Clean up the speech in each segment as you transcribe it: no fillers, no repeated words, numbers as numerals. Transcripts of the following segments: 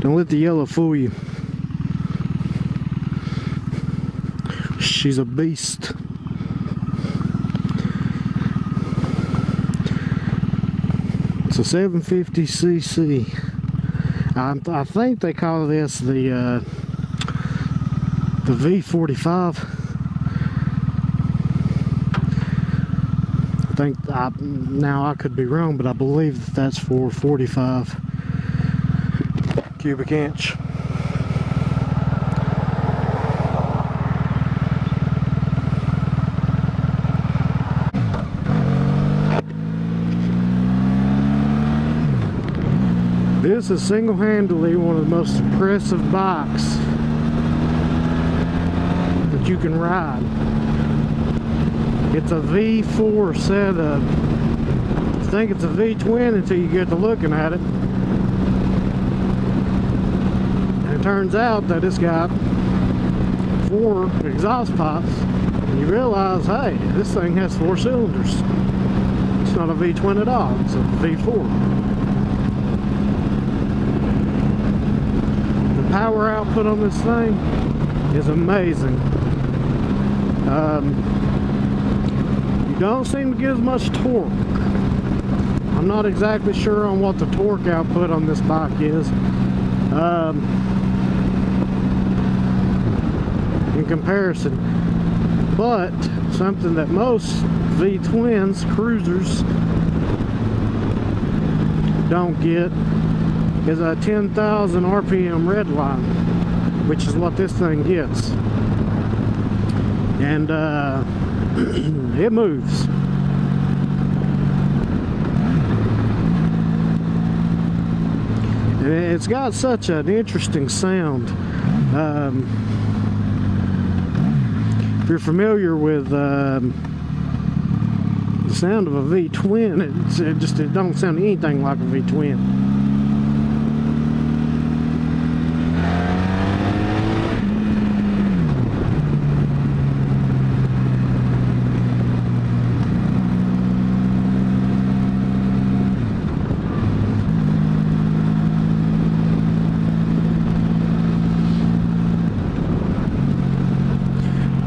Don't let the yellow fool you. She's a beast. It's a 750cc. I think they call this the V45. Now I could be wrong, but I believe that's for 45 cubic inch. This is single-handedly one of the most impressive bikes that you can ride. It's a V4 setup. I think it's a V-twin until you get to looking at it. And it turns out that it's got 4 exhaust pipes. And you realize, hey, this thing has 4 cylinders. It's not a V-twin at all, it's a V4. The power output on this thing is amazing. You don't seem to get as much torque. I'm not exactly sure on what the torque output on this bike is in comparison, but something that most V-twins, cruisers, don't get is a 10,000 RPM red line, which is what this thing gets. And it moves. And it's got such an interesting sound. If you're familiar with the sound of a V-twin, it don't sound anything like a V-twin.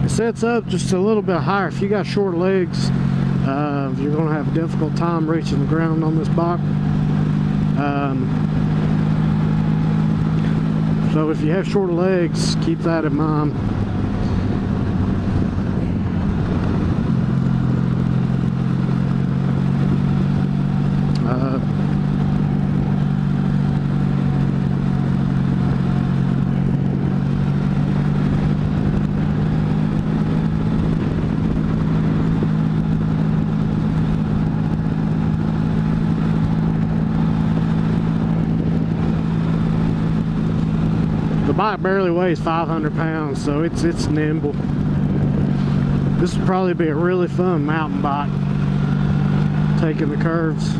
Sets up just a little bit higher. If you got short legs, you're going to have a difficult time reaching the ground on this bike. So if you have short legs, keep that in mind. The bike barely weighs 500 pounds, so it's nimble. This would probably be a really fun mountain bike, taking the curves.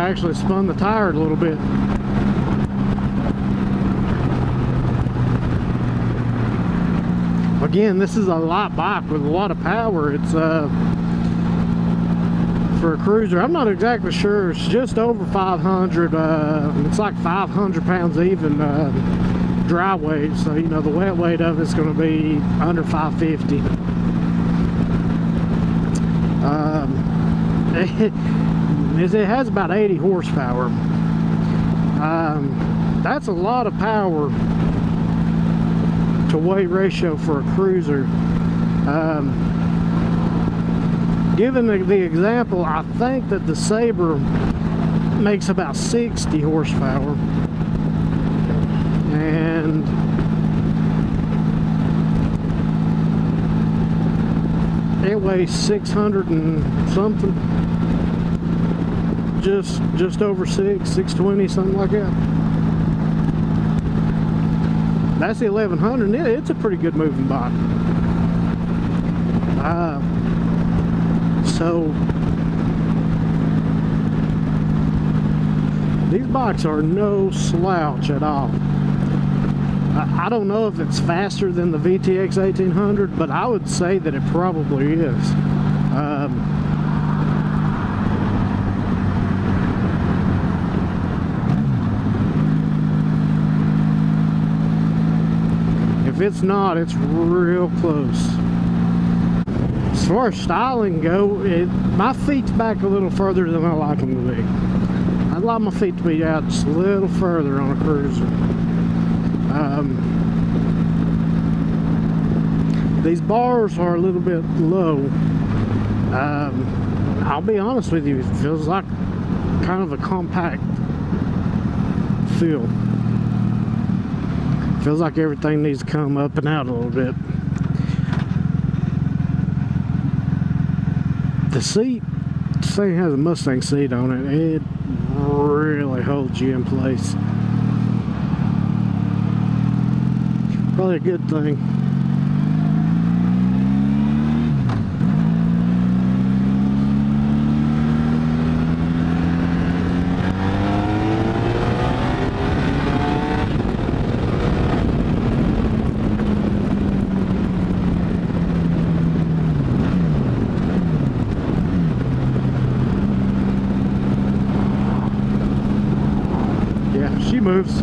actually spun the tire a little bit. Again, this is a light bike with a lot of power. It's for a cruiser, I'm not exactly sure. It's just over 500. It's like 500 pounds even dry weight. So, you know, the wet weight of it's going to be under 550. It has about 80 horsepower. That's a lot of power to weight ratio for a cruiser. Given the example, I think that the Sabre makes about 60 horsepower, and it weighs 600 and something, just over 620, something like that. That's the 1100. It's a pretty good moving bike. So these bikes are no slouch at all. I don't know if it's faster than the VTX 1800, but I would say that it probably is. If it's not, it's real close. As far as styling go, my feet's back a little further than I like them to be. I'd like my feet to be out just a little further on a cruiser. These bars are a little bit low. I'll be honest with you, it feels like kind of a compact feel. Feels like everything needs to come up and out a little bit. The seat, this thing has a Mustang seat on it. It really holds you in place. Probably a good thing. She moves.